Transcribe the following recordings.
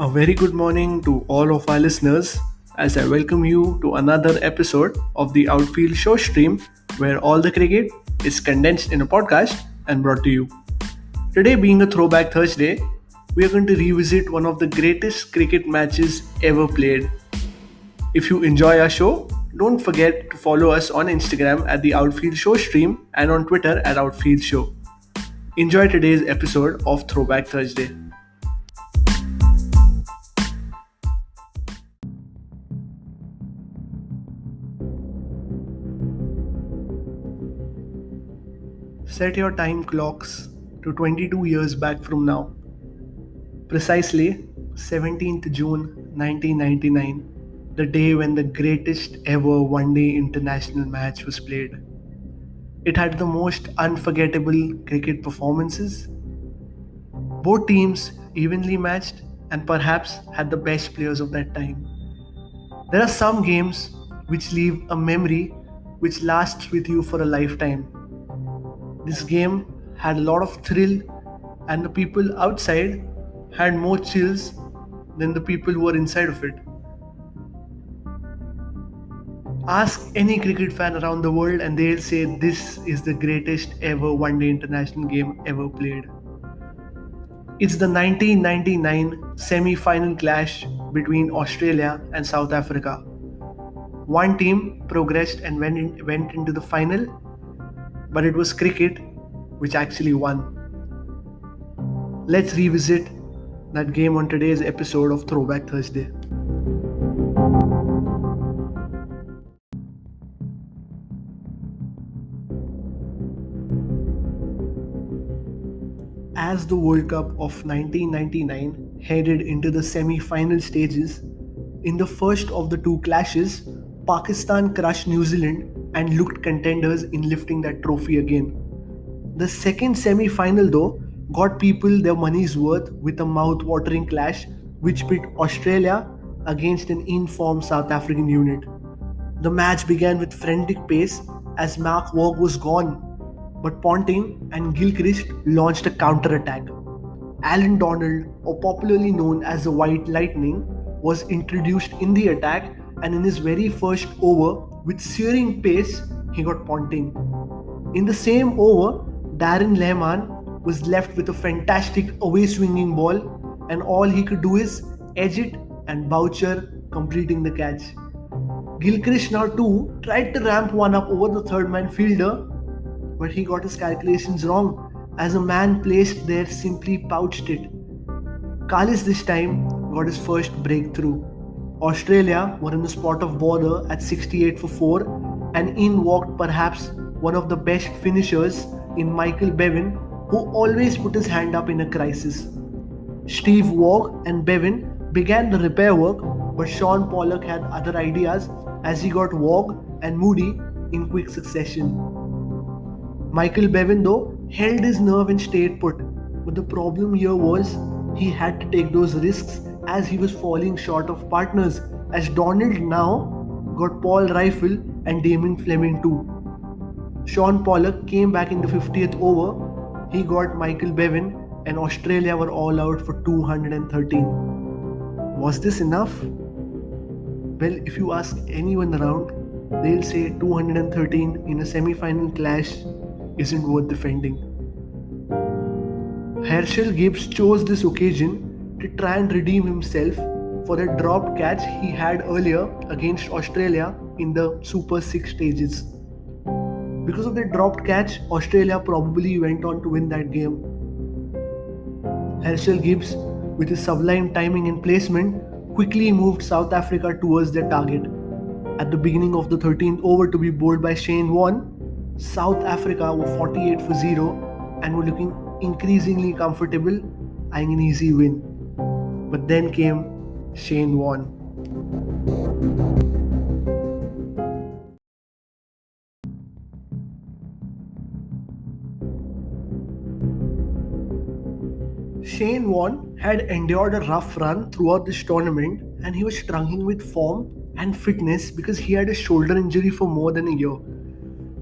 A very good morning to all of our listeners as I welcome you to another episode of the Outfield Show stream where all the cricket is condensed in a podcast and brought to you. Today, being a throwback Thursday, we are going to revisit one of the greatest cricket matches ever played. If you enjoy our show, don't forget to follow us on Instagram at the Outfield Show stream and on Twitter at Outfield Show. Enjoy today's episode of Throwback Thursday. Set your time clocks to 22 years back from now. Precisely 17th June 1999, the day when the greatest ever one-day international match was played. It had the most unforgettable cricket performances. Both teams evenly matched and perhaps had the best players of that time. There are some games which leave a memory which lasts with you for a lifetime. This game had a lot of thrill, and the people outside had more chills than the people who were inside of it. Ask any cricket fan around the world, and they'll say this is the greatest ever one day international game ever played. It's the 1999 semi final clash between Australia and South Africa. One team progressed and went into the final, but it was cricket which actually won. Let's revisit that game on today's episode of Throwback Thursday. As the World Cup of 1999 headed into the semi-final stages, in the first of the two clashes, Pakistan crushed New Zealand and looked contenders in lifting that trophy again. The second semi-final though got people their money's worth with a mouth-watering clash which pit Australia against an in-form South African unit. The match began with frantic pace as Mark Waugh was gone, but Ponting and Gilchrist launched a counter-attack. Alan Donald, or popularly known as the White Lightning, was introduced in the attack, and in his very first over, with searing pace, he got Ponting. In the same over, Darren Lehmann was left with a fantastic away swinging ball, and all he could do is edge it and Boucher completing the catch. Gilchrist now too tried to ramp one up over the third man fielder, but he got his calculations wrong as a man placed there simply pouched it. Kallis this time got his first breakthrough. Australia were in the spot of bother at 68 for 4, and in walked perhaps one of the best finishers in Michael Bevan, who always put his hand up in a crisis. Steve Waugh and Bevan began the repair work, but Sean Pollock had other ideas as he got Waugh and Moody in quick succession. Michael Bevan though held his nerve and stayed put, but the problem here was he had to take those risks as he was falling short of partners, as Donald now got Paul Rifle and Damon Fleming too. Sean Pollock came back in the 50th over, he got Michael Bevan, and Australia were all out for 213. Was this enough? Well, if you ask anyone around, they'll say 213 in a semi-final clash isn't worth defending. Herschel Gibbs chose this occasion to try and redeem himself for a dropped catch he had earlier against Australia in the Super 6 stages. Because of the dropped catch, Australia probably went on to win that game. Herschel Gibbs, with his sublime timing and placement, quickly moved South Africa towards their target. At the beginning of the 13th over to be bowled by Shane Warne, South Africa were 48 for 0 and were looking increasingly comfortable, eyeing an easy win. But then came Shane Warne. Shane Warne had endured a rough run throughout this tournament, and he was struggling with form and fitness because he had a shoulder injury for more than a year.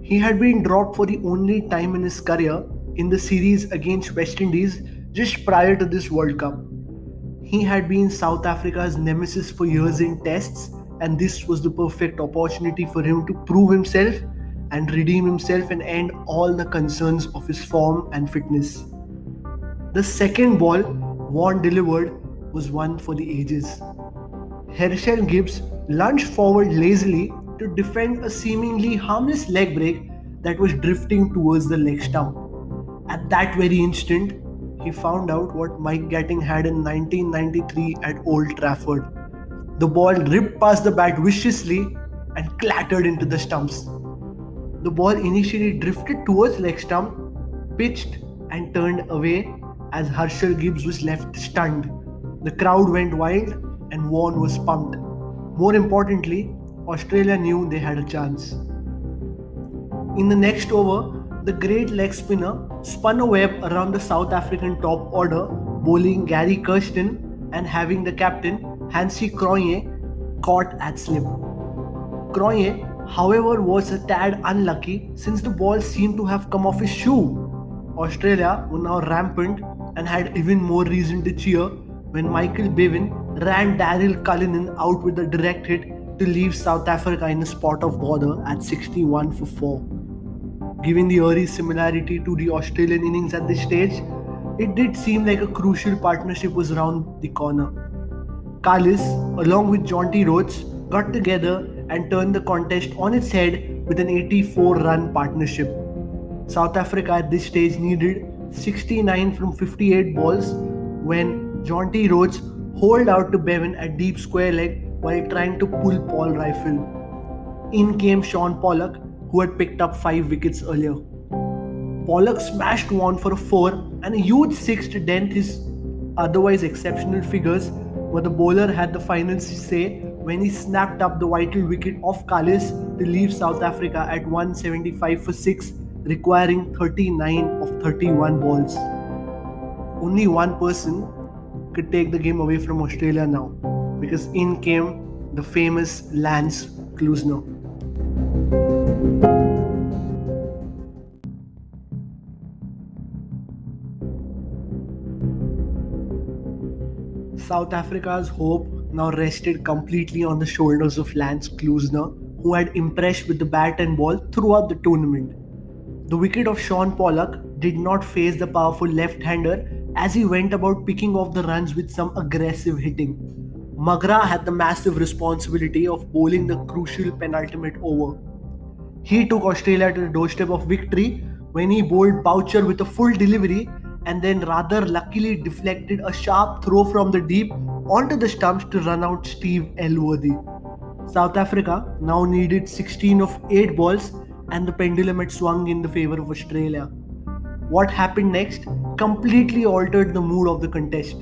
He had been dropped for the only time in his career in the series against West Indies just prior to this World Cup. He had been South Africa's nemesis for years in tests, and this was the perfect opportunity for him to prove himself and redeem himself and end all the concerns of his form and fitness. The second ball, Vaughan delivered, was one for the ages. Herschel Gibbs lunged forward lazily to defend a seemingly harmless leg break that was drifting towards the leg stump. At that very instant, he found out what Mike Gatting had in 1993 at Old Trafford. The ball ripped past the bat viciously and clattered into the stumps. The ball initially drifted towards leg stump, pitched and turned away as Herschel Gibbs was left stunned. The crowd went wild and Vaughan was pumped. More importantly, Australia knew they had a chance. In the next over, the great leg spinner spun a web around the South African top order, bowling Gary Kirsten and having the captain, Hansie Cronje, caught at slip. Cronje, however, was a tad unlucky since the ball seemed to have come off his shoe. Australia were now rampant and had even more reason to cheer when Michael Bevan ran Daryl Cullinan out with a direct hit to leave South Africa in a spot of bother at 61 for 4. Given the eerie similarity to the Australian innings at this stage, it did seem like a crucial partnership was round the corner. Kallis, along with Jonty Rhodes, got together and turned the contest on its head with an 84-run partnership. South Africa at this stage needed 69 from 58 balls when Jonty Rhodes holed out to Bevan at deep square leg while trying to pull Paul rifle. In came Shaun Pollock, who had picked up 5 wickets earlier. Pollock smashed Vaughan for a 4 and a huge 6 to dent his otherwise exceptional figures, but the bowler had the final say when he snapped up the vital wicket off Kallis to leave South Africa at 175 for 6, requiring 39 of 31 balls. Only one person could take the game away from Australia now, because in came the famous Lance Klusener. South Africa's hope now rested completely on the shoulders of Lance Klusener, who had impressed with the bat and ball throughout the tournament. The wicket of Shaun Pollock did not faze the powerful left-hander as he went about picking off the runs with some aggressive hitting. McGrath had the massive responsibility of bowling the crucial penultimate over. He took Australia to the doorstep of victory when he bowled Boucher with a full delivery and then rather luckily deflected a sharp throw from the deep onto the stumps to run out Steve Elworthy. South Africa now needed 16 of 8 balls and the pendulum had swung in the favour of Australia. What happened next completely altered the mood of the contest.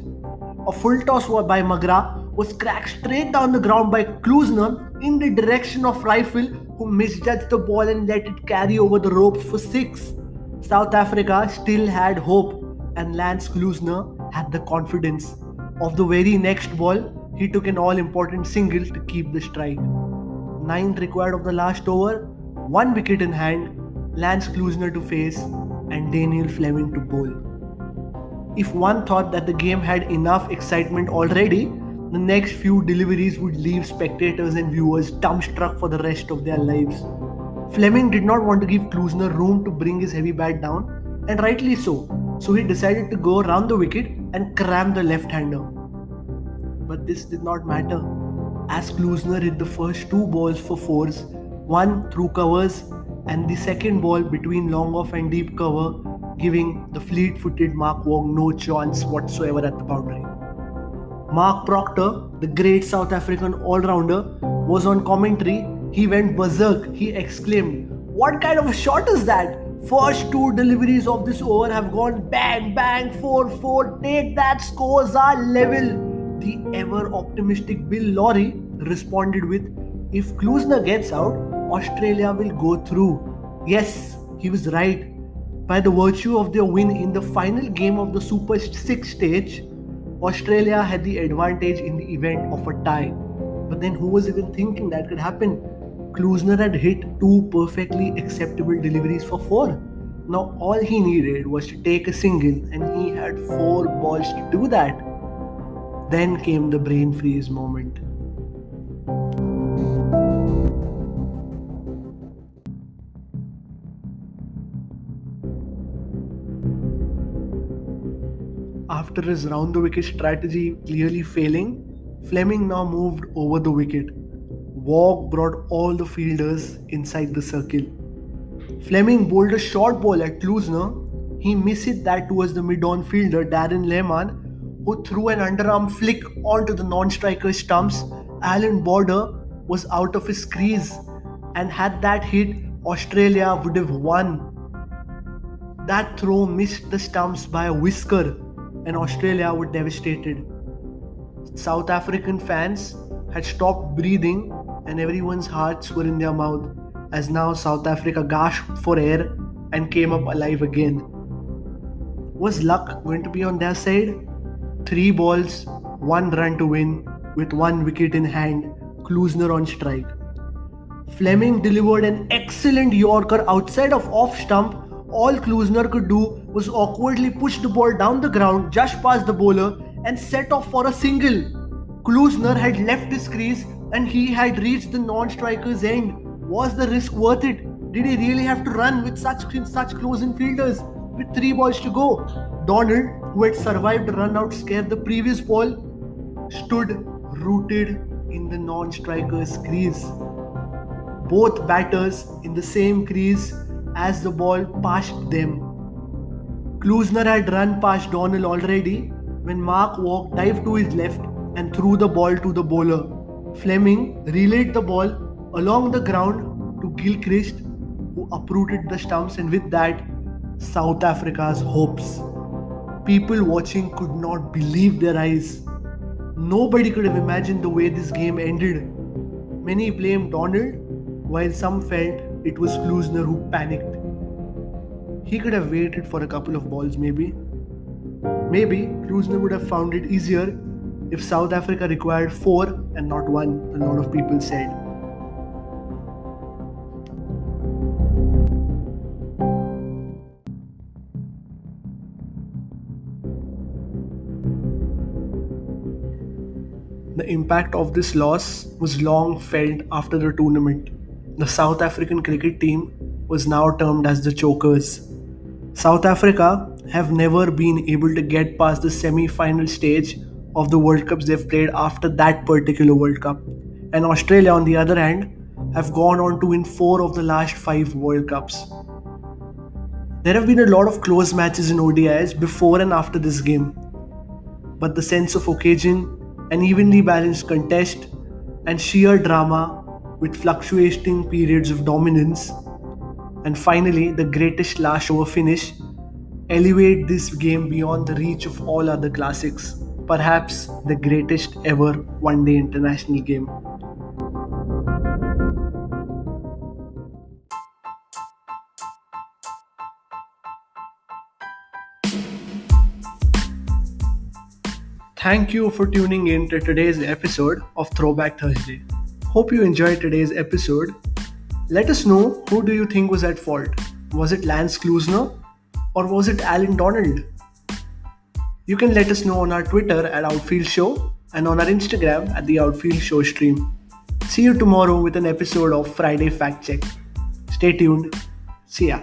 A full toss by McGrath was cracked straight down the ground by Klusener in the direction of Rifle, who misjudged the ball and let it carry over the ropes for 6. South Africa still had hope and Lance Klusener had the confidence. Of the very next ball, he took an all-important single to keep the strike. 9th required of the last over, 1 wicket in hand, Lance Klusener to face and Daniel Fleming to bowl. If one thought that the game had enough excitement already, the next few deliveries would leave spectators and viewers dumbstruck for the rest of their lives. Fleming did not want to give Klusener room to bring his heavy bat down, and rightly so he decided to go around the wicket and cram the left-hander. But this did not matter, as Klusener hit the first 2 balls for 4s, one through covers and the second ball between long off and deep cover, giving the fleet-footed Mark Waugh no chance whatsoever at the boundary. Mark Proctor, the great South African all-rounder, was on commentary. He went berserk. He exclaimed, "What kind of a shot is that? First 2 deliveries of this over have gone bang, bang, 4-4, take that, scores are level." The ever-optimistic Bill Lawry responded with, "If Klusener gets out, Australia will go through." Yes, he was right. By the virtue of their win in the final game of the Super 6 stage, Australia had the advantage in the event of a tie. But then who was even thinking that could happen? Klusener had hit 2 perfectly acceptable deliveries for 4. Now all he needed was to take a single and he had 4 balls to do that. Then came the brain freeze moment. After his round the wicket strategy clearly failing, Fleming now moved over the wicket. Walk brought all the fielders inside the circle. Fleming bowled a short ball at Klusner. He missed that towards the mid-on fielder Darren Lehmann, who threw an underarm flick onto the non-striker stumps. Alan Border was out of his crease, and had that hit, Australia would have won. That throw missed the stumps by a whisker, and Australia were devastated. South African fans had stopped breathing, and everyone's hearts were in their mouth as now South Africa gasped for air and came up alive again. Was luck going to be on their side? 3 balls, 1 run to win with 1 wicket in hand, Klusner on strike. Fleming delivered an excellent Yorker outside of off stump. All Klusner could do was awkwardly push the ball down the ground just past the bowler and set off for a single. Klusner had left his crease and he had reached the non-striker's end. Was the risk worth it? Did he really have to run with such close-in fielders with 3 balls to go? Donald, who had survived a run-out scare the previous ball, stood rooted in the non-striker's crease. Both batters in the same crease as the ball passed them. Klusner had run past Donald already when Mark Waugh dived to his left and threw the ball to the bowler. Fleming relayed the ball along the ground to Gilchrist, who uprooted the stumps, and with that, South Africa's hopes. People watching could not believe their eyes. Nobody could have imagined the way this game ended. Many blamed Donald, while some felt it was Klusner who panicked. He could have waited for a couple of balls maybe. Maybe Klusner would have found it easier if South Africa required 4 and not 1, a lot of people said. The impact of this loss was long felt after the tournament. The South African cricket team was now termed as the chokers. South Africa have never been able to get past the semi-final stage of the World Cups they've played after that particular World Cup. And Australia, on the other hand, have gone on to win 4 of the last 5 World Cups. There have been a lot of close matches in ODIs before and after this game. But the sense of occasion, an evenly balanced contest, and sheer drama with fluctuating periods of dominance, and finally the greatest last over finish, elevate this game beyond the reach of all other classics, perhaps the greatest ever one-day international game. Thank you for tuning in to today's episode of Throwback Thursday. Hope you enjoyed today's episode. Let us know, who do you think was at fault? Was it Lance Klusner or was it Alan Donald? You can let us know on our Twitter at Outfield Show and on our Instagram at the Outfield Show stream. See you tomorrow with an episode of Friday Fact Check. Stay tuned. See ya.